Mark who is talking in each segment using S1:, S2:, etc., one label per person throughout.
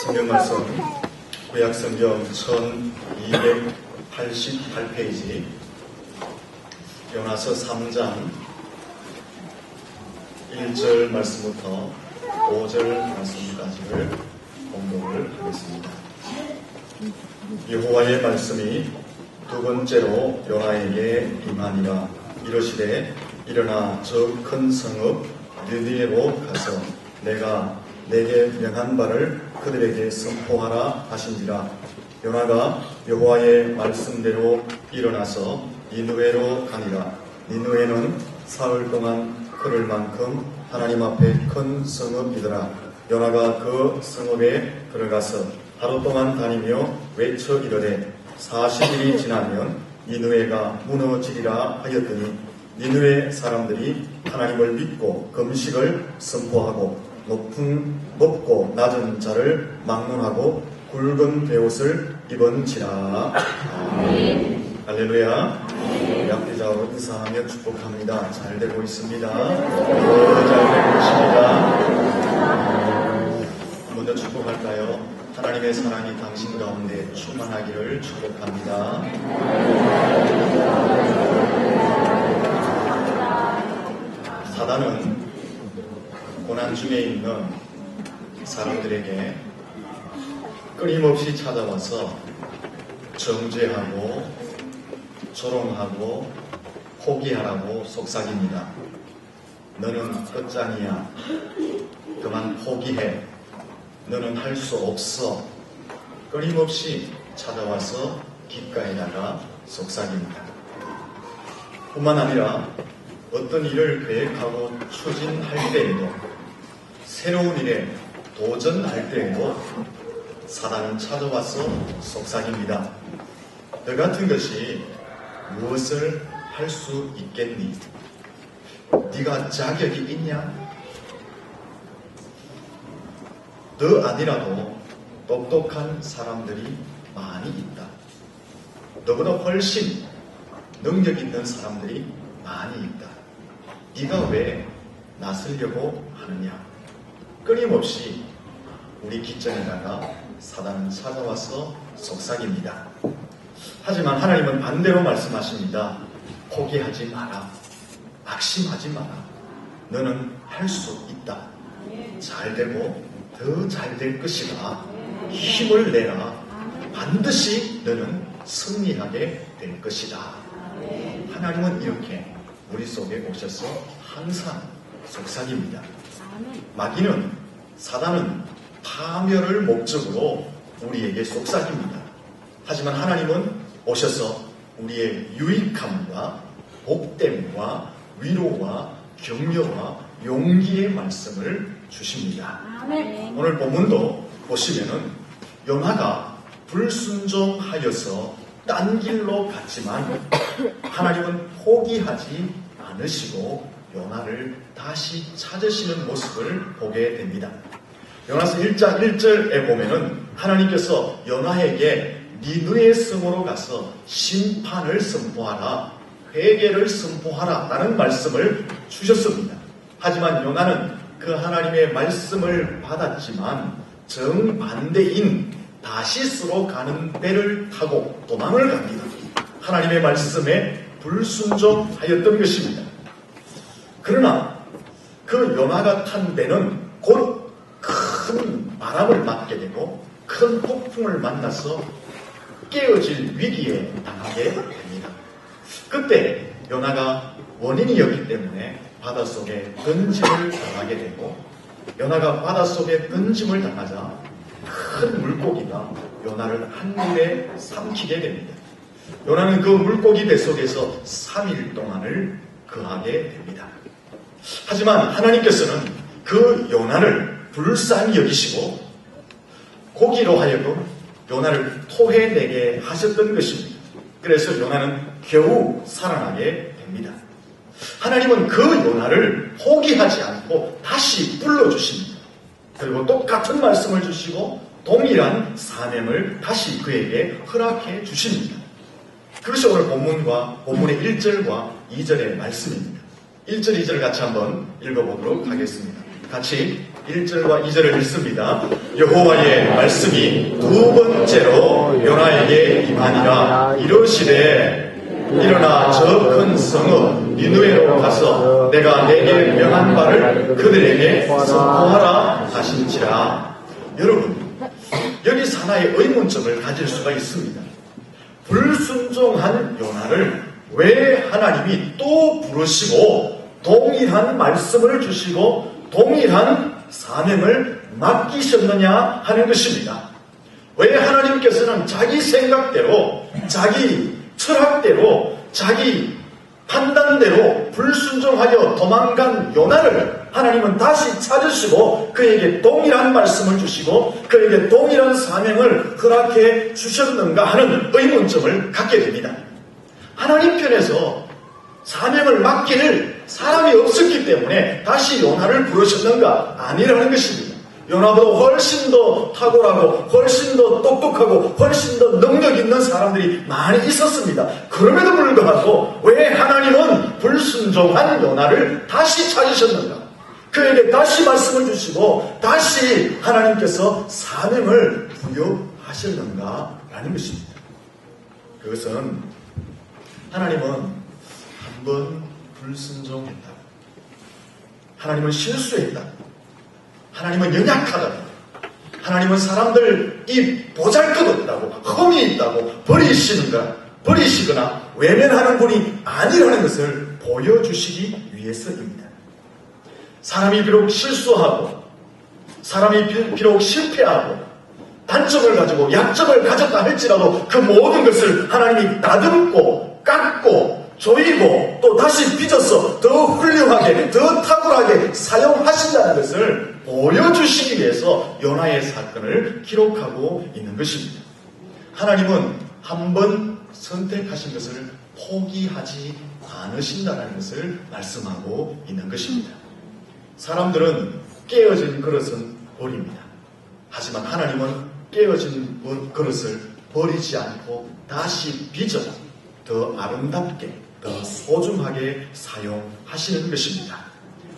S1: 성경 말씀 구약성경 1288페이지 요나서 3장 1절 말씀부터 5절 말씀까지를 공독을 하겠습니다. 여호와의 말씀이 두 번째로 요나에게 임하니라. 이르시되 일어나 저 큰 성읍 느니웨로 가서 내가 내게 명한 바를 그들에게 선포하라 하신지라. 요나가 여호와의 말씀대로 일어나서 니느웨로 가니라. 니느웨는 사흘 동안 걸을 만큼 하나님 앞에 큰 성읍이더라. 요나가 그 성읍에 들어가서 하루 동안 다니며 외쳐 이르되 40일이 지나면 니느웨가 무너지리라 하였더니 니느웨 사람들이 하나님을 믿고 금식을 선포하고 높고 낮은 자를 막론하고 굵은 베옷을 입은지라. 아멘. 할렐루야. 약대자로 인사하며 축복합니다. 잘 되고 있습니다. 잘 되고 있습니다. 먼저 축복할까요? 하나님의 사랑이 당신 가운데 충만하기를 축복합니다. 사단은 고난 중에 있는 사람들에게 끊임없이 찾아와서 정죄하고 조롱하고 포기하라고 속삭입니다. 너는 끝장이야. 그만 포기해. 너는 할 수 없어. 끊임없이 찾아와서 귓가에다가 속삭입니다. 뿐만 아니라 어떤 일을 계획하고 추진할 때에도, 새로운 일에 도전할 때에도 사단은 찾아와서 속삭입니다. 너 같은 것이 무엇을 할 수 있겠니? 네가 자격이 있냐? 너 아니라도 똑똑한 사람들이 많이 있다. 너보다 훨씬 능력 있는 사람들이 많이 있다. 네가 왜 나서려고 하느냐? 끊임없이 우리 귓전에다가 사단은 찾아와서 속삭입니다. 하지만 하나님은 반대로 말씀하십니다. 포기하지 마라. 낙심하지 마라. 너는 할 수 있다. 잘 되고 더 잘 될 것이다. 힘을 내라. 반드시 너는 승리하게 될 것이다. 하나님은 이렇게 우리 속에 오셔서 항상 속삭입니다. 마귀는, 사단은 파멸을 목적으로 우리에게 속삭입니다. 하지만 하나님은 오셔서 우리의 유익함과 복됨과 위로와 격려와 용기의 말씀을 주십니다. 오늘 본문도 보시면은 요나가 불순종하여서 딴 길로 갔지만 하나님은 포기하지 않으시고 요나를 다시 찾으시는 모습을 보게 됩니다. 요나서 1장 1절에 보면은 하나님께서 요나에게 니느웨 성으로 가서 심판을 선포하라, 회개를 선포하라 라는 말씀을 주셨습니다. 하지만 요나는 그 하나님의 말씀을 받았지만 정반대인 다시스로 가는 배를 타고 도망을 갑니다. 하나님의 말씀에 불순종하였던 것입니다. 그러나 그 요나가 탄 배는 곧 큰 바람을 맞게 되고 큰 폭풍을 만나서 깨어질 위기에 당하게 됩니다. 그때 요나가 원인이었기 때문에 바닷속에 던짐을 당하게 되고, 요나가 바닷속에 던짐을 당하자 큰 물고기가 요나를 한 물에 삼키게 됩니다. 요나는 그 물고기 뱃속에서 3일 동안을 거하게 됩니다. 하지만 하나님께서는 그 요나를 불쌍히 여기시고 고기로 하여금 요나를 토해내게 하셨던 것입니다. 그래서 요나는 겨우 살아나게 됩니다. 하나님은 그 요나를 포기하지 않고 다시 불러주십니다. 그리고 똑같은 말씀을 주시고 동일한 사명을 다시 그에게 허락해 주십니다. 그것이 오늘 본문의 1절과 2절의 말씀입니다. 1절, 2절 같이 한번 읽어보도록 하겠습니다. 같이 1절과 2절을 읽습니다. 여호와의 말씀이 두 번째로 요나에게 임하니라. 이르시되 일어나 저 큰 성읍 니느웨로 가서 내가 내게 명한 바를 그들에게 선포하라 하신지라. 여러분, 여기서 하나의 의문점을 가질 수가 있습니다. 불순종한 요나를 왜 하나님이 또 부르시고 동일한 말씀을 주시고 동일한 사명을 맡기셨느냐 하는 것입니다. 왜 하나님께서는 자기 생각대로, 자기 철학대로, 자기 판단대로 불순종하여 도망간 요나를 하나님은 다시 찾으시고 그에게 동일한 말씀을 주시고 그에게 동일한 사명을 허락해 주셨는가 하는 의문점을 갖게 됩니다. 하나님 편에서 사명을 맡길 사람이 없었기 때문에 다시 요나를 부르셨는가? 아니라는 것입니다. 요나보다 훨씬 더 탁월하고 훨씬 더 똑똑하고 훨씬 더 능력 있는 사람들이 많이 있었습니다. 그럼에도 불구하고 왜 하나님은 불순종한 요나를 다시 찾으셨는가? 그에게 다시 말씀을 주시고 다시 하나님께서 사명을 부여하셨는가? 라는 것입니다. 그것은 하나님은 한 번 불순종했다. 하나님은 실수했다. 하나님은 연약하다. 하나님은 사람들 이 보잘것없다고 흠이 있다고 버리시거나 외면하는 분이 아니라는 것을 보여주시기 위해서입니다. 사람이 비록 실수하고 사람이 비록 실패하고 단점을 가지고 약점을 가졌다 할지라도 그 모든 것을 하나님이 다듬고 깎고 조이고 또 다시 빚어서 더 훌륭하게 더 탁월하게 사용하신다는 것을 보여주시기 위해서 요나의 사건을 기록하고 있는 것입니다. 하나님은 한 번 선택하신 것을 포기하지 않으신다는 것을 말씀하고 있는 것입니다. 사람들은 깨어진 그릇은 버립니다. 하지만 하나님은 깨어진 그릇을 버리지 않고 다시 빚어 더 아름답게 더 소중하게 사용하시는 것입니다.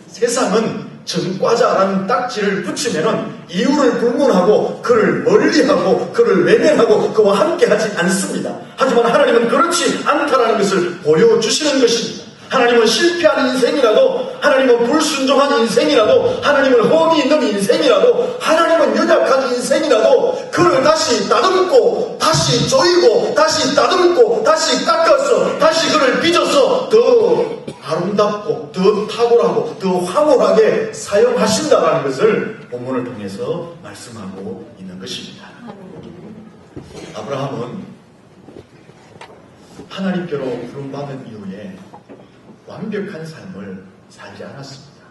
S1: 세상은 전과자라는 딱지를 붙이면은 이유를 불문하고 그를 멀리하고 그를 외면하고 그와 함께하지 않습니다. 하지만 하나님은 그렇지 않다라는 것을 보여주시는 것입니다. 하나님은 실패한 인생이라도, 하나님은 불순종한 인생이라도, 하나님은 험이 있는 인생이라도, 하나님은 연약한 인생이라도 그를 다시 다듬고 다시 조이고 다시 다듬고 다시 깎아서 다시 그를 빚어서 더 아름답고 더 탁월하고 더 황홀하게 사용하신다는 것을 본문을 통해서 말씀하고 있는 것입니다. 아브라함은 하나님께로 부름받은 이후에 완벽한 삶을 살지 않았습니다.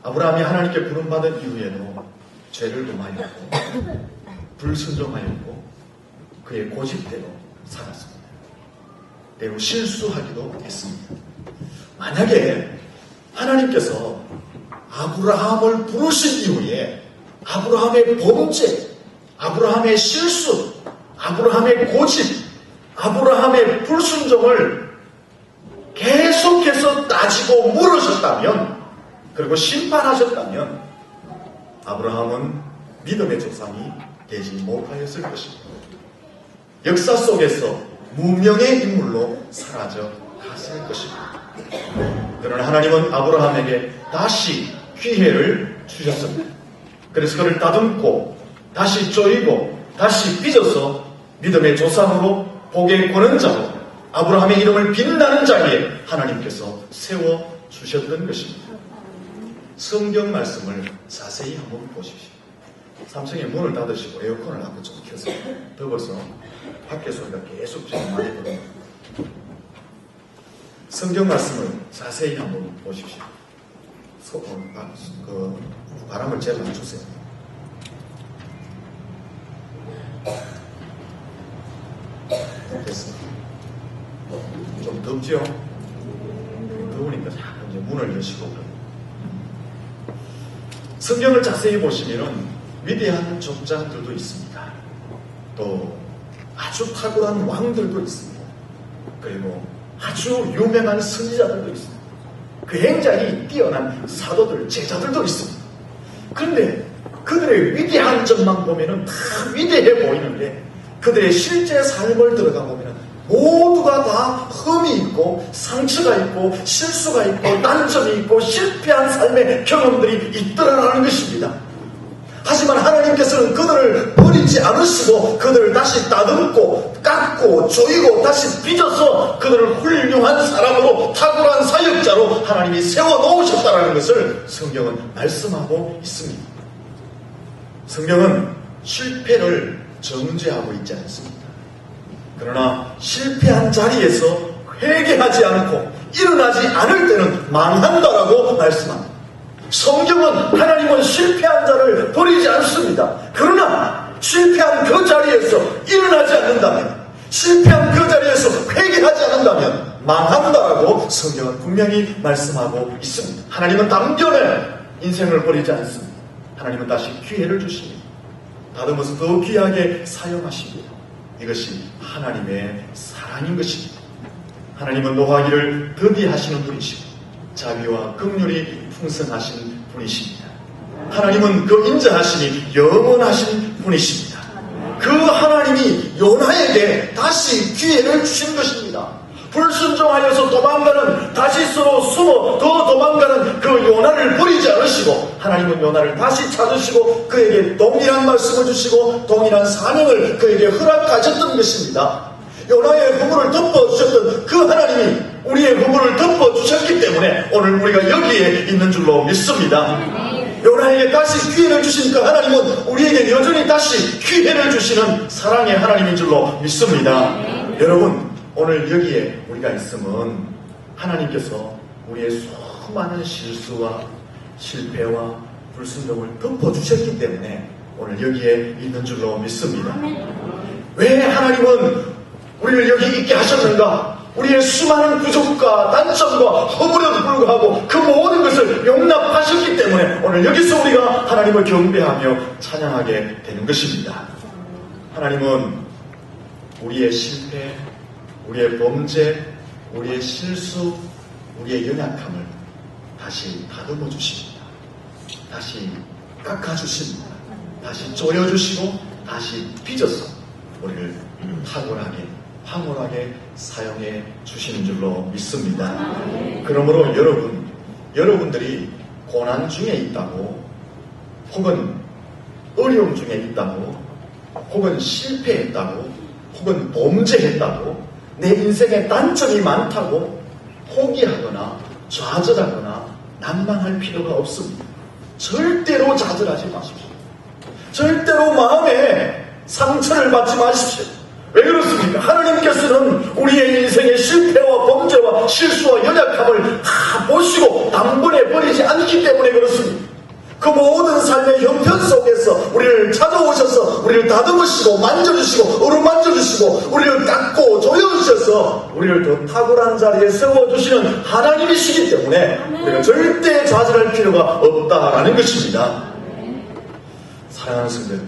S1: 아브라함이 하나님께 부름받은 이후에도 죄를 범하였고 불순종하였고 그의 고집대로 살았습니다. 때로 실수하기도 했습니다. 만약에 하나님께서 아브라함을 부르신 이후에 아브라함의 범죄, 아브라함의 실수, 아브라함의 고집, 아브라함의 불순종을 계속해서 따지고 물으셨다면, 그리고 심판하셨다면 아브라함은 믿음의 조상이 되지 못하였을 것입니다. 역사 속에서 무명의 인물로 사라져 갔을 것입니다. 그러나 하나님은 아브라함에게 다시 기회를 주셨습니다. 그래서 그를 다듬고 다시 조이고 다시 빚어서 믿음의 조상으로 복의 권능자로 아브라함의 이름을 빛나는 자리에 하나님께서 세워주셨던 것입니다. 성경 말씀을 자세히 한번 보십시오. 3층에 문을 닫으시고 에어컨을 한번 좀 켜서 더워서 밖에 소리가 계속 지금 많이 들어요. 성경 말씀을 자세히 한번 보십시오. 바람을 제일 안 주세요. 됐습니다. 좀 덥죠? 더우니까 자꾸 이제 문을 여시고 그래요. 성경을 자세히 보시면은 위대한 족장들도 있습니다. 또 아주 탁월한 왕들도 있습니다. 그리고 아주 유명한 선지자들도 있습니다. 굉장히 뛰어난 사도들, 제자들도 있습니다. 그런데 그들의 위대한 점만 보면은 다 위대해 보이는데 그들의 실제 삶을 들어가 보면은 모두가 다 흠이 있고 상처가 있고 실수가 있고 단점이 있고 실패한 삶의 경험들이 있더라라는 것입니다. 하지만 하나님께서는 그들을 버리지 않으시고 그들을 다시 다듬고 깎고 조이고 다시 빚어서 그들을 훌륭한 사람으로 탁월한 사역자로 하나님이 세워놓으셨다는 것을 성경은 말씀하고 있습니다. 성경은 실패를 정죄하고 있지 않습니다. 그러나 실패한 자리에서 회개하지 않고 일어나지 않을 때는 망한다라고 말씀합니다. 성경은 하나님은 실패한 자를 버리지 않습니다. 그러나 실패한 그 자리에서 일어나지 않는다면, 실패한 그 자리에서 회개하지 않는다면 망한다라고 성경은 분명히 말씀하고 있습니다. 하나님은 단번에 인생을 버리지 않습니다. 하나님은 다시 기회를 주십니다. 다듬어서 더 귀하게 사용하십니다. 이것이 하나님의 사랑인 것입니다. 하나님은 노하기를 더디하시는 분이시고 자비와 긍휼이 풍성하신 분이십니다. 하나님은 그 인자하심이 영원하신 분이십니다. 그 하나님이 요나에게 다시 기회를 주신 것입니다. 불순종하여서 도망가는, 다시 숨어 더 도망가는 그 요나를 버리지 않으시고 하나님은 요나를 다시 찾으시고 그에게 동일한 말씀을 주시고 동일한 사명을 그에게 허락하셨던 것입니다. 요나의 허물을 덮어주셨던 그 하나님이 우리의 허물을 덮어주셨기 때문에 오늘 우리가 여기에 있는 줄로 믿습니다. 요나에게 다시 기회를 주신 그 하나님은 우리에게 여전히 다시 기회를 주시는 사랑의 하나님인 줄로 믿습니다. 여러분, 오늘 여기에 우리가 있으면 하나님께서 우리의 수많은 실수와 실패와 불순종을 덮어주셨기 때문에 오늘 여기에 있는 줄로 믿습니다. 왜 하나님은 우리를 여기 있게 하셨는가? 우리의 수많은 부족과 단점과 허물에도 불구하고 그 모든 것을 용납하셨기 때문에 오늘 여기서 우리가 하나님을 경배하며 찬양하게 되는 것입니다. 하나님은 우리의 실패, 우리의 범죄, 우리의 실수, 우리의 연약함을 다시 다듬어 주십니다. 다시 깎아 주십니다. 다시 조여 주시고 다시 빚어서 우리를 탁월하게 황홀하게 사용해 주시는 줄로 믿습니다. 그러므로 여러분들이 고난 중에 있다고, 혹은 어려움 중에 있다고, 혹은 실패했다고, 혹은 범죄했다고, 내 인생에 단점이 많다고 포기하거나 좌절하거나 난망할 필요가 없습니다. 절대로 좌절하지 마십시오. 절대로 마음에 상처를 받지 마십시오. 왜 그렇습니까? 하나님께서는 우리의 인생의 실패와 범죄와 실수와 연약함을 다 보시고 단번에 버리지 않기 때문에 그렇습니다. 그 모든 삶의 형편 속에서 우리를 찾아오셔서 우리를 다듬으시고 만져주시고 어루만져주시고 우리를 닦고 조여주셔서 우리를 더 탁월한 자리에 세워주시는 하나님이시기 때문에 우리가 절대 좌절할 필요가 없다라는 것입니다. 사랑하는 성도들,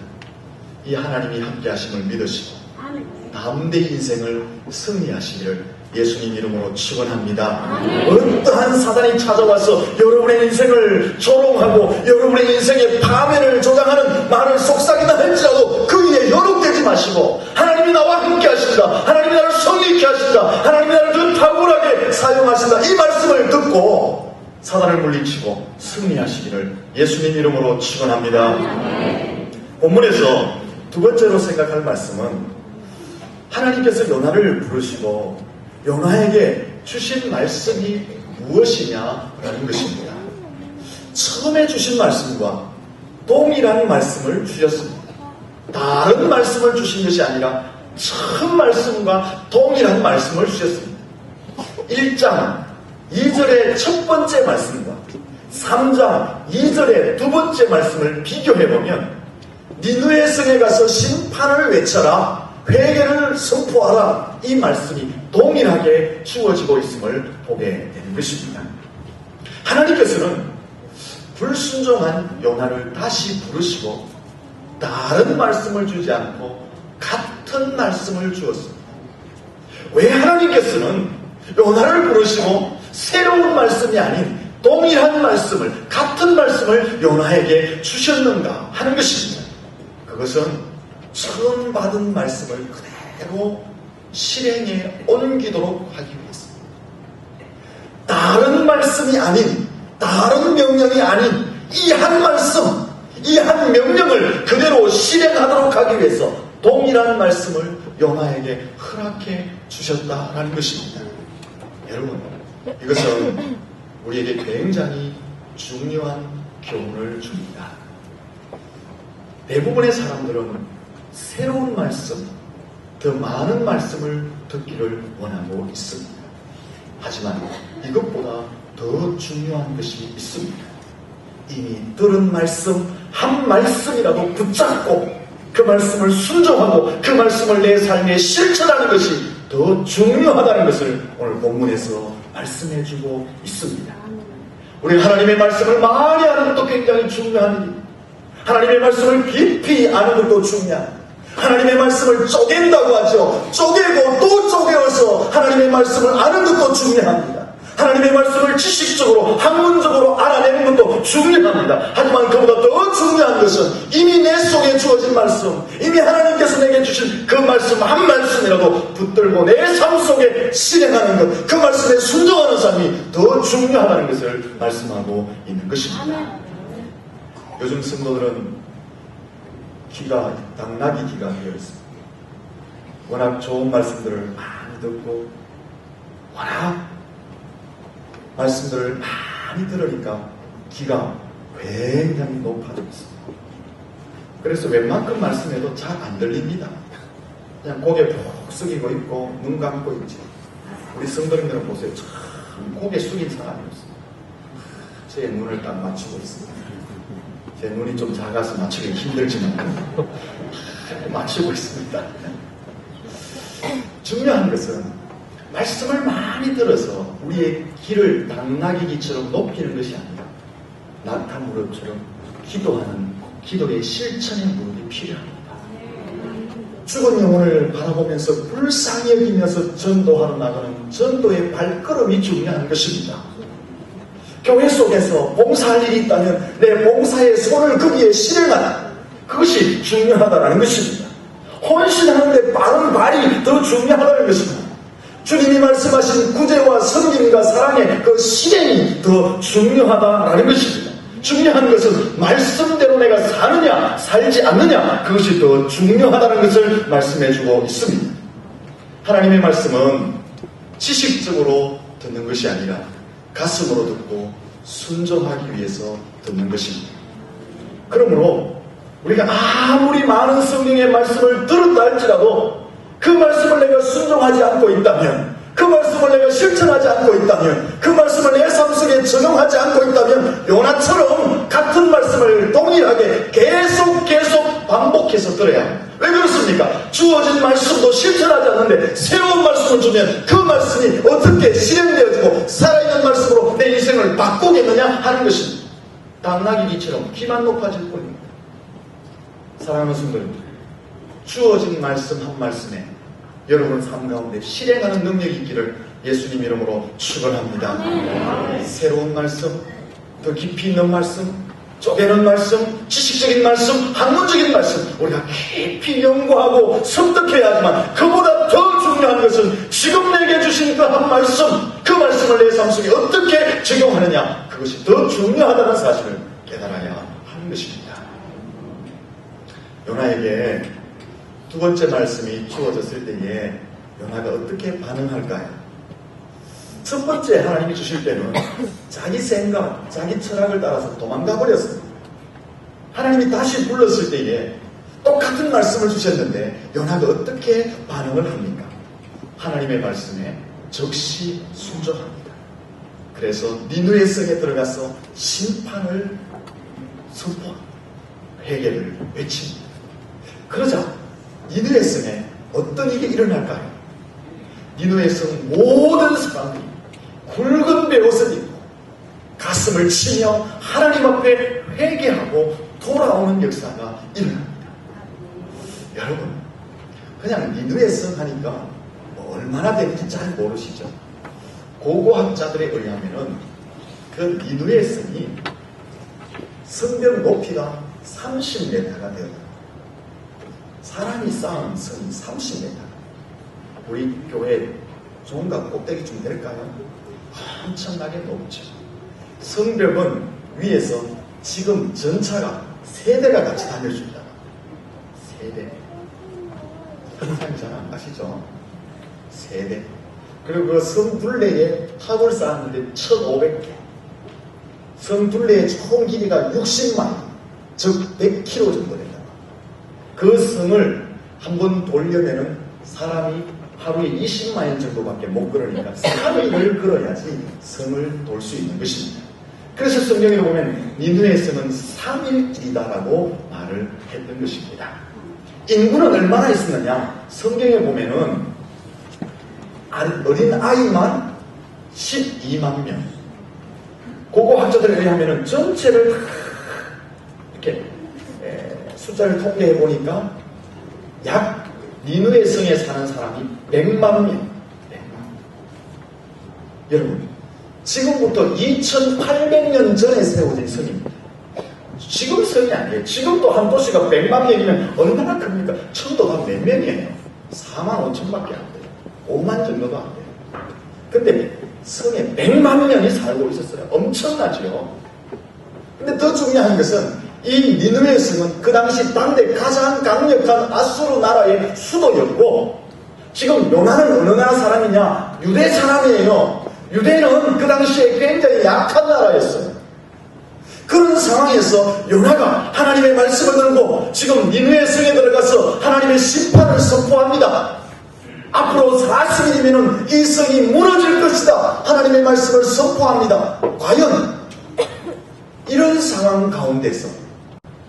S1: 이 하나님이 함께 하심을 믿으시고 남대 인생을 승리하시기를 예수님 이름으로 축원합니다. 어떠한 사단이 찾아와서 여러분의 인생을 조롱하고 여러분의 인생의 파멸을 조장하는 말을 속삭이다 할지라도 그 위에 여록되지 마시고 하나님이 나와 함께 하신다, 하나님이 나를 성리케 하신다, 하나님이 나를 더 탁월하게 사용하신다, 이 말씀을 듣고 사단을 물리치고 승리하시기를 예수님 이름으로 축원합니다. 본문에서 두 번째로 생각할 말씀은 하나님께서 요나를 부르시고 요나에게 주신 말씀이 무엇이냐라는 것입니다. 처음에 주신 말씀과 동일한 말씀을 주셨습니다. 다른 말씀을 주신 것이 아니라 처음 말씀과 동일한 말씀을 주셨습니다. 1장 2절의 첫 번째 말씀과 3장 2절의 두 번째 말씀을 비교해보면 니느웨 성에 가서 심판을 외쳐라, 회개를 선포하라, 이 말씀이 동일하게 주어지고 있음을 보게 되는 것입니다. 하나님께서는 불순종한 요나를 다시 부르시고 다른 말씀을 주지 않고 같은 말씀을 주었습니다. 왜 하나님께서는 요나를 부르시고 새로운 말씀이 아닌 동일한 말씀을, 같은 말씀을 요나에게 주셨는가 하는 것입니다. 그것은 처음 받은 말씀을 그대로 실행에 옮기도록 하기 위해서입니다. 다른 말씀이 아닌, 다른 명령이 아닌 이 한 말씀, 이 한 명령을 그대로 실행하도록 하기 위해서 동일한 말씀을 요나에게 허락해 주셨다라는 것입니다. 여러분, 이것은 우리에게 굉장히 중요한 교훈을 줍니다. 대부분의 사람들은 새로운 말씀, 더 많은 말씀을 듣기를 원하고 있습니다. 하지만 이것보다 더 중요한 것이 있습니다. 이미 들은 말씀, 한 말씀이라도 붙잡고 그 말씀을 순종하고 그 말씀을 내 삶에 실천하는 것이 더 중요하다는 것을 오늘 본문에서 말씀해주고 있습니다. 우리 하나님의 말씀을 많이 아는 것도 굉장히 중요한 일입니다. 하나님의 말씀을 깊이 아는 것도 중요합니다. 하나님의 말씀을 쪼갠다고 하죠. 쪼개고 또 쪼개어서 하나님의 말씀을 아는 것도 중요합니다. 하나님의 말씀을 지식적으로 학문적으로 알아내는 것도 중요합니다. 하지만 그보다 더 중요한 것은 이미 내 속에 주어진 말씀, 이미 하나님께서 내게 주신 그 말씀 한 말씀이라도 붙들고 내 삶 속에 실행하는 것, 그 말씀에 순종하는 삶이 더 중요하다는 것을 말씀하고 있는 것입니다. 요즘 성도들은 당나귀 기가 되어 있습니다. 워낙 좋은 말씀들을 많이 듣고 워낙 말씀들을 많이 들으니까 기가 굉장히 높아져 있습니다. 그래서 웬만큼 말씀해도 잘 안 들립니다. 그냥 고개 푹 숙이고 있고 눈 감고 있지. 우리 성도님들은 보세요. 참 고개 숙인 사람이 없어요. 제 눈을 딱 맞추고 있습니다. 제 눈이 좀 작아서 맞추기 힘들지만 맞추고 있습니다. 중요한 것은 말씀을 많이 들어서 우리의 귀를 당나귀 귀처럼 높이는 것이 아니라 낙타 무릎처럼 기도하는 기도의 실천의 무릎이 필요합니다. 죽은 영혼을 바라보면서 불쌍히 여기면서 전도하러 나가는 전도의 발걸음이 중요한 것입니다. 교회 속에서 봉사할 일이 있다면 내 봉사의 손을 거기에 실행하라. 그것이 중요하다는 것입니다. 헌신하는데 빠른 발이 더 중요하다는 것입니다. 주님이 말씀하신 구제와 섬김과 사랑의 그 실행이 더 중요하다는 것입니다. 중요한 것은 말씀대로 내가 사느냐 살지 않느냐, 그것이 더 중요하다는 것을 말씀해주고 있습니다. 하나님의 말씀은 지식적으로 듣는 것이 아니라 가슴으로 듣고 순종하기 위해서 듣는 것입니다. 그러므로 우리가 아무리 많은 성경의 말씀을 들었다 할지라도 그 말씀을 내가 순종하지 않고 있다면, 그 말씀을 내가 실천하지 않고 있다면, 그 말씀을 내 삶 속에 적용하지 않고 있다면 요나처럼 같은 말씀을 동일하게 계속 반복해서 들어야 합니다. 왜 그렇습니까? 주어진 말씀도 실천하지 않는데 새로운 말씀을 주면 그 말씀이 어떻게 실행되어지고 살아있는 말씀으로 내 인생을 바꾸겠느냐 하는 것입니다. 당나귀 귀처럼 귀만 높아질 뿐입니다. 사랑하는 성도님들, 주어진 말씀 한 말씀에 여러분 삶 가운데 실행하는 능력이 있기를 예수님 이름으로 축원합니다. 새로운 말씀, 더 깊이 있는 말씀, 쪼개는 말씀, 지식적인 말씀, 학문적인 말씀, 우리가 깊이 연구하고 습득해야 하지만 그보다 더 중요한 것은 지금 내게 주신 그 한 말씀, 그 말씀을 내 삶 속에 어떻게 적용하느냐, 그것이 더 중요하다는 사실을 깨달아야 하는 것입니다. 요나에게 두 번째 말씀이 주어졌을 때에 요나가 어떻게 반응할까요? 첫 번째 하나님이 주실 때는 자기 생각, 자기 철학을 따라서 도망가 버렸습니다. 하나님이 다시 불렀을 때에 똑같은 말씀을 주셨는데 요나가 어떻게 반응을 합니까? 하나님의 말씀에 즉시 순종합니다. 그래서 니느웨 성에 들어가서 심판을 선포합니다. 회개를 외칩니다. 그러자 니느웨 성에 어떤 일이 일어날까요? 니느웨 성 모든 사람들이 굵은 베옷을 입고 가슴을 치며 하나님 앞에 회개하고 돌아오는 역사가 일어납니다. 여러분, 그냥 니느웨 성 하니까 얼마나 되는지 잘 모르시죠? 고고학자들에 의하면은 그 니누의 성이 성벽 높이가 30m가 되었다. 사람이 쌓은 성이 30m. 우리 교회 종각 꼭대기쯤 될까요? 엄청나게 높죠. 성벽은 위에서 지금 전차가 3대가 같이 다닐 수 있다. 3대. 항상 잘 안 가시죠? 3대. 그리고 그 성 둘레에 탑을 쌓았는데 1,500개. 성 둘레의 총 길이가 60마일, 즉 100km 정도 된다. 그 성을 한번 돌려면은 사람이 하루에 20마일 정도밖에 못 걸으니까 3일을 걸어야지 성을 돌 수 있는 것입니다. 그래서 성경에 보면 니느웨의 성은 3일 길이다라고 말을 했던 것입니다. 인구는 얼마나 있었느냐? 성경에 보면은 어린 아이만 12만 명. 고고학자들에 의하면은 전체를 이렇게 숫자를 통계해 보니까 약 니느웨 성에 사는 사람이 100만 명. 여러분, 지금부터 2800년 전에 세워진 성입니다. 지금 성이 아니에요. 지금도 한 도시가 100만 명이면 얼마나 큽니까? 청도가 몇 명이에요? 4만 5천밖에 안 돼요. 5만 정도도 안 돼요. 근데 성에 100만 명이 살고 있었어요. 엄청나죠? 근데 더 중요한 것은 이 니느웨 성은 그 당시 당대 가장 강력한 아수르 나라의 수도였고, 지금 요나는 어느 나라 사람이냐? 유대 사람이에요. 유대는 그 당시에 굉장히 약한 나라였어요. 그런 상황에서 요나가 하나님의 말씀을 들고 지금 니느웨 성에 들어가서 하나님의 심판을 선포합니다. 앞으로 40일이면 이 성이 무너질 것이다. 하나님의 말씀을 선포합니다. 과연 이런 상황 가운데서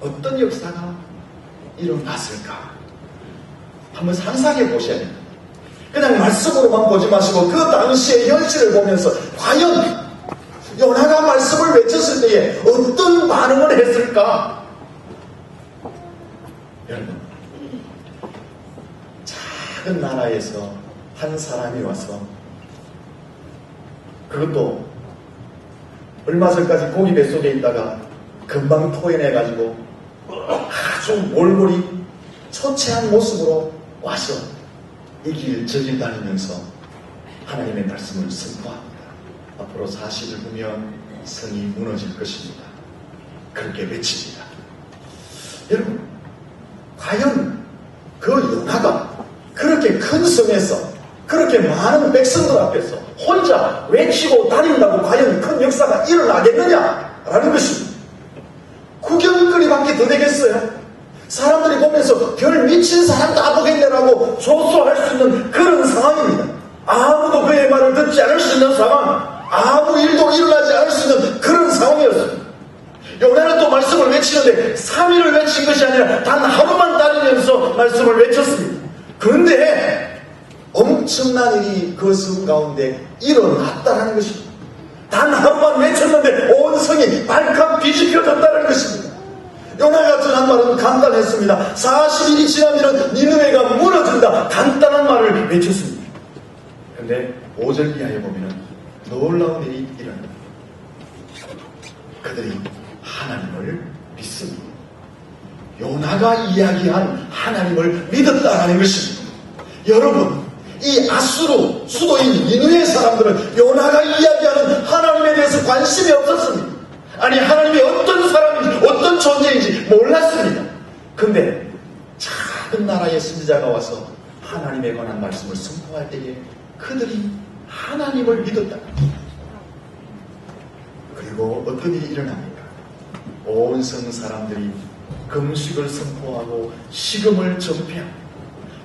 S1: 어떤 역사가 일어났을까? 한번 상상해 보셔야 됩니다. 그냥 말씀으로만 보지 마시고 그 당시의 현실을 보면서 과연 요나가 말씀을 외쳤을 때에 어떤 반응을 했을까? 여러분, 작은 나라에서 한 사람이 와서, 그것도 얼마 전까지 고기 뱃속에 있다가 금방 토해내가지고 아주 몰골이 초췌한 모습으로 와서 이 길 저 길 다니면서 하나님의 말씀을 선포합니다. 앞으로 40일 후면 성이 무너질 것입니다. 그렇게 외칩니다. 여러분, 과연 그 요나가 그렇게 큰 성에서 그렇게 많은 백성들 앞에서 혼자 외치고 다닌다고 과연 큰 역사가 일어나겠느냐라는 것입니다. 구경거리밖에 더 되겠어요? 사람들이 보면서 별 미친 사람 다 보겠네라고 조소할 수 있는 그런 상황입니다. 아무도 그의 말을 듣지 않을 수 있는 상황, 아무 일도 일어나지 않을 수 있는 그런 상황이었습니다. 요나는 또 말씀을 외치는데 3일을 외친 것이 아니라 단 하루만 다니면서 말씀을 외쳤습니다. 그런데 엄청난 일이 그 성 가운데 일어났다는 것입니다. 단 하루만 외쳤는데 온 성이 발칵 뒤집혀졌다는 것입니다. 요나가 전한 말은 간단했습니다. 40일이 지나면 니느웨가 무너진다. 간단한 말을 외쳤습니다. 그런데 5절 이하에 보면 놀라운 일이 일어납니다. 그들이 하나님을 믿습니다. 요나가 이야기한 하나님을 믿었다라는 것입니다. 여러분, 이 아수르 수도인 니느웨 사람들은 요나가 이야기하는 하나님에 대해서 관심이 없었습니다. 아니, 하나님이 어떤 사람인지 어떤 존재인지 몰랐습니다. 근데 작은 나라의 선지자가 와서 하나님에 관한 말씀을 선포할 때에 그들이 하나님을 믿었다. 그리고 어떤 일이 일어납니까? 온 성 사람들이 금식을 선포하고 식음을 전폐합니다.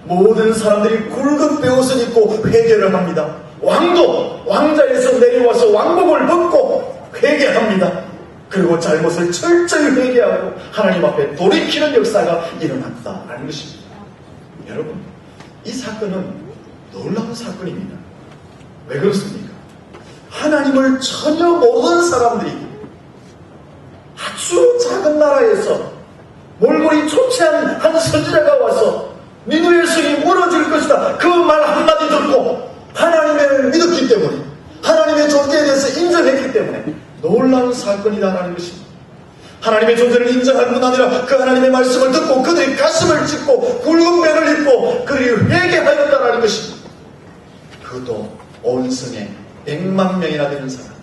S1: 모든 사람들이 굵은 베옷을 입고 회개를 합니다. 왕도 왕자에서 내려와서 왕복을 벗고 회개합니다. 그리고 잘못을 철저히 회개하고 하나님 앞에 돌이키는 역사가 일어났다라는 것입니다. 여러분, 이 사건은 놀라운 사건입니다. 왜 그렇습니까? 하나님을 전혀 모르는 사람들이 아주 작은 나라에서 몰골이 초췌한 한 선지자가 와서 니느웨 성이 무너질 것이다. 그 말 한마디 듣고 하나님을 믿었기 때문에, 하나님 하나님의 존재에 대해서 인정했기 때문에 놀라운 사건이다라는 것입니다. 하나님의 존재를 인정할 뿐 아니라 그 하나님의 말씀을 듣고 그들이 가슴을 찢고 굵은 배를 입고 그들이 회개하였다라는 것입니다. 그것도 온 성에 100만 명이나 되는 사람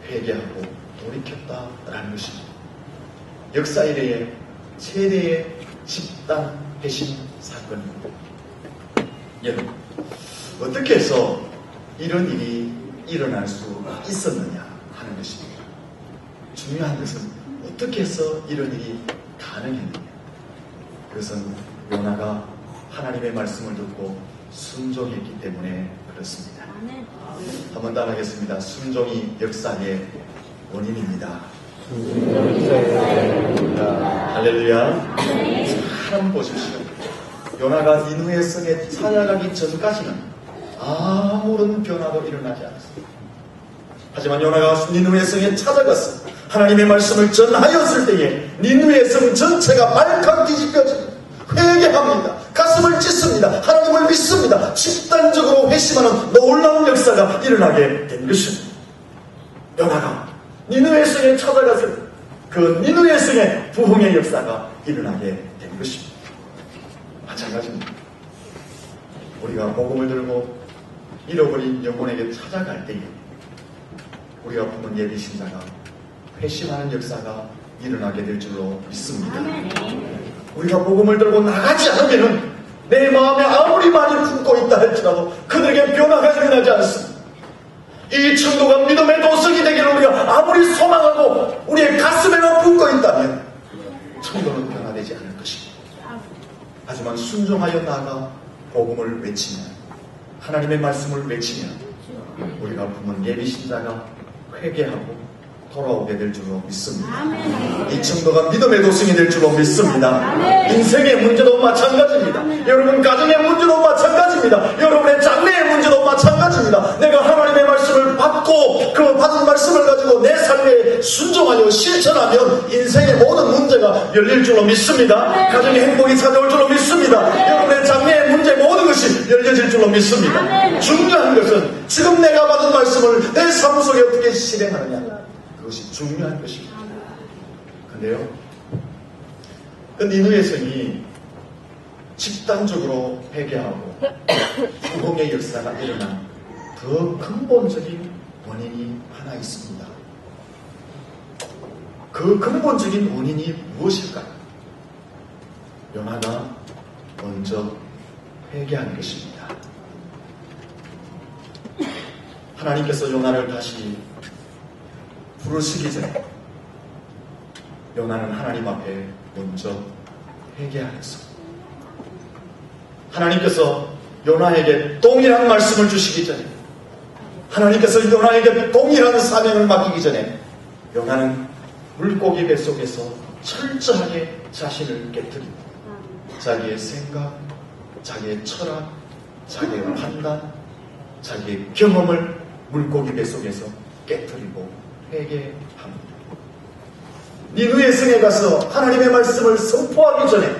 S1: 회개하고 돌이켰다라는 것입니다. 역사 이래의 최대의 집단 회심 사건입니다. 여러분, 어떻게 해서 이런 일이 일어날 수 있었느냐 하는 것입니다. 중요한 것은 어떻게 해서 이런 일이 가능했느냐. 그것은 요나가 하나님의 말씀을 듣고 순종했기 때문에 그렇습니다. 한번 따라하겠습니다. 순종이 역사의 원인입니다. 할렐루야. 잘 보십시오. 요나가 니느웨 성에 찾아가기 전까지는 아무런 변화도 일어나지 않았습니다. 하지만 요나가 니느웨 성에 찾아가서 하나님의 말씀을 전하였을 때에 니느웨 성 전체가 발칵 뒤집혀집니다. 회개합니다. 가슴을 찢습니다. 하나님을 믿습니다. 집단적으로 회심하는 놀라운 역사가 일어나게 된 것입니다. 요나가 니느웨 성에 찾아가서 그 니느웨 성의 부흥의 역사가 일어나게 된 것입니다. 마찬가지입니다. 우리가 복음을 들고 잃어버린 영혼에게 찾아갈 때에 우리가 품은 예비 신자가 회심하는 역사가 일어나게 될 줄로 믿습니다. 우리가 복음을 들고 나가지 않으면 내 마음에 아무리 많이 품고 있다 할지라도 그들에게 변화가 일어나지 않습니다. 이 천도가 믿음의 도석이 되기를 우리가 아무리 소망하고 우리의 가슴에만 품고 있다면 천도는 변화되지 않을 것입니다. 하지만 순종하여 나아가 복음을 외치면 하나님의 말씀을 외치면 우리가 품은 예비 신자가 회개하고 돌아오게 될 줄로 믿습니다. 이 정도가 믿음의 도승이 될 줄로 믿습니다. 인생의 문제도 마찬가지입니다. 여러분 가정의 문제도 마찬가지입니다. 여러분의 장래의 문제도 마찬가지입니다. 내가 하나님의 말씀을 받고 그 받은 말씀을 가지고 내 삶에 순종하여 실천하면 인생의 모든 문제가 열릴 줄로 믿습니다. 가정의 행복이 찾아올 줄로 믿습니다. 여러분의 장래의 문제 모든 것이 열려질 줄로 믿습니다. 중요한 것은 지금 내가 받은 말씀을 내 삶 속에 어떻게 실행하느냐, 그것이 중요한 것입니다. 근데요, 그 니느웨 성이 집단적으로 회개하고 부흥의 역사가 일어난 더 근본적인 원인이 하나 있습니다. 그 근본적인 원인이 무엇일까요? 요나가 먼저 회개한 것입니다. 하나님께서 요나를 다시 부르시기 전에 요나는 하나님 앞에 먼저 회개하였습니다. 하나님께서 요나에게 동일한 말씀을 주시기 전에, 하나님께서 요나에게 동일한 사명을 맡기기 전에 요나는 물고기 뱃속에서 철저하게 자신을 깨뜨립니다. 자기의 생각, 자기의 철학, 자기의 판단, 자기의 경험을 물고기 뱃속에서 깨뜨리고 회개합니다. 니느웨 성에 가서 하나님의 말씀을 선포하기 전에,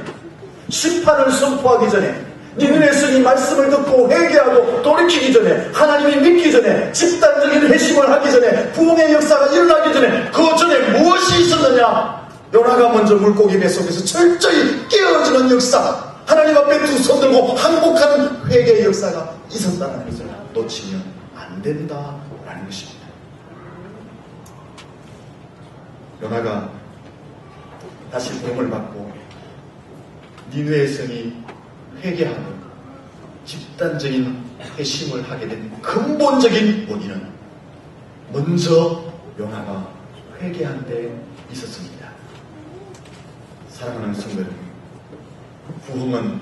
S1: 심판을 선포하기 전에, 니느웨 성이 말씀을 듣고 회개하고 돌이키기 전에, 하나님이 믿기 전에, 집단적인 회심을 하기 전에, 부흥의 역사가 일어나기 전에, 그 전에 무엇이 있었느냐? 요나가 먼저 물고기 뱃속에서 철저히 깨어지는 역사, 하나님 앞에 두 손 들고 항복하는 회개의 역사가 있었다는 것을 놓치면 안 된다라는 것입니다. 요나가 다시 부름을 받고 니느웨 성이 회개하고 집단적인 회심을 하게 된 근본적인 원인은 먼저 요나가 회개한 데 있었습니다. 사랑하는 성도 여러분, 부흥은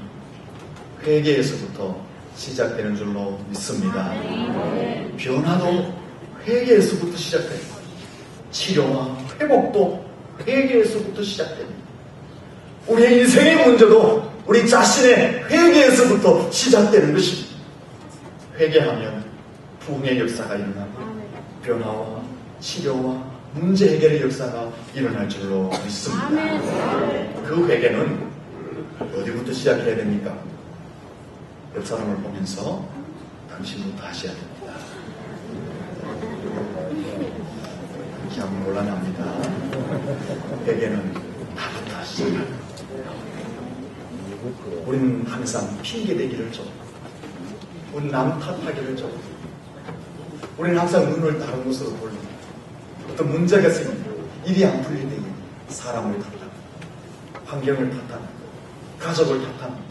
S1: 회개에서부터 시작되는 줄로 믿습니다. 변화도 회개에서부터 시작됩니다. 치료와 회복도 회개에서부터 시작됩니다. 우리의 인생의 문제도 우리 자신의 회개에서부터 시작되는 것입니다. 회개하면 부흥의 역사가 일어나고 변화와 치료와 문제 해결의 역사가 일어날 줄로 믿습니다. 그 회개는 어디부터 시작해야 됩니까? 옆 사람을 보면서 당신부터 하셔야 됩니다. 곤란합니다. 회개는 나부터 시작합니다. 우리는 항상 핑계대기를 줘. 우리는 남 탓하기를 줘. 우리는 항상 눈을 다른 곳으로 돌리고 어떤 문제가 생기고 일이 안 풀릴 때에 사람을 탓합니다. 환경을 탓합니다. 가족을 탓합니다.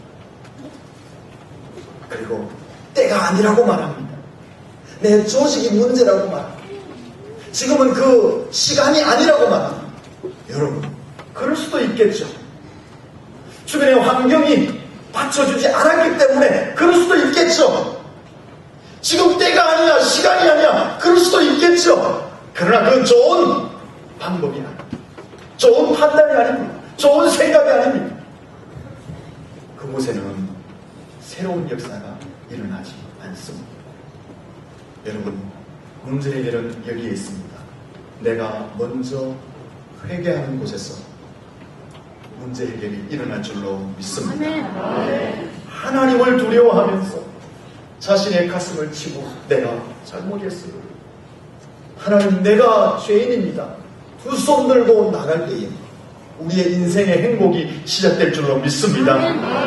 S1: 그리고 때가 아니라고 말합니다. 내 조직이 문제라고 말합니다. 지금은 그 시간이 아니라고 말합니다. 여러분, 그럴 수도 있겠죠. 주변의 환경이 받쳐주지 않았기 때문에 그럴 수도 있겠죠. 지금 때가 아니야, 시간이 아니야, 그럴 수도 있겠죠. 그러나 그건 좋은 방법이 아닙니다. 좋은 판단이 아닙니다. 좋은 생각이 아닙니다. 그곳에는 새로운 역사가 일어나지 않습니다. 여러분, 문제 해결은 여기에 있습니다. 내가 먼저 회개하는 곳에서 문제 해결이 일어날 줄로 믿습니다. 하나님을 두려워하면서 자신의 가슴을 치고 내가 잘못했어요. 하나님, 내가 죄인입니다. 두 손 들고 나갈 때에 우리의 인생의 행복이 시작될 줄로 믿습니다.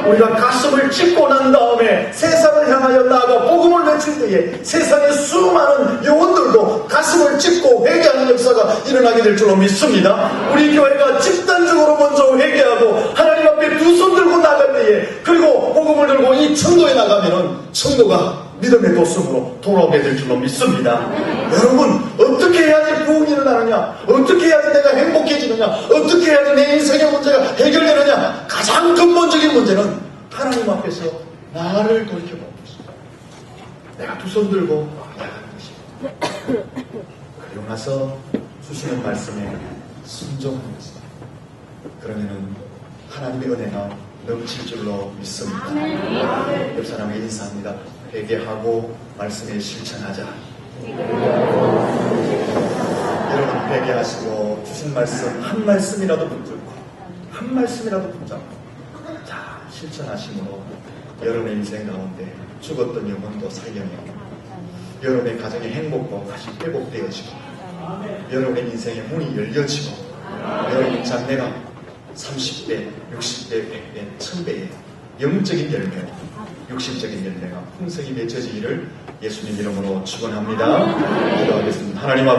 S1: 우리가 가슴을 찢고 난 다음에 세상을 향하여 나아가 복음을 외칠 때에 세상의 수많은 영혼들도 가슴을 찢고 회개하는 역사가 일어나게 될 줄로 믿습니다. 우리 교회가 집단적으로 먼저 회개하고 하나님 앞에 두 손 들고 나갈 때에, 그리고 복음을 들고 이 청도에 나가면은 청도가 믿음의 도성으로 돌아오게 될 줄로 믿습니다. 여러분, 어떻게 해야지 부흥이 일어나느냐? 어떻게 해야지 내가 행복해지느냐? 어떻게 해야지 내 인생의 문제가 해결되느냐? 가장 근본적인 문제는 하나님 앞에서 나를 돌이켜보는 것입니다. 내가 두 손 들고 나가는 것입니다. 그리고 나서 주시는 말씀에 순종하는 것입니다. 그러면은 하나님의 은혜가 넘칠 줄로 믿습니다. 옆 사람에게 인사합니다. 회개하고 말씀에 실천하자. 여러분, 회개하시고 주신 말씀 한 말씀이라도 붙들고 한 말씀이라도 붙잡고 자, 실천하심으로 여러분의 인생 가운데 죽었던 영혼도 살려내고 여러분의 가정의 행복도 다시 회복되어지고 여러분의 인생의 문이 열려지고 여러분 장래가 30배, 60배, 100배, 1000배의 영적인 열매와 육신적인 열매가 풍성히 맺혀지기를 예수님 이름으로 축원합니다. 기도하겠습니다. 하나님 아버지,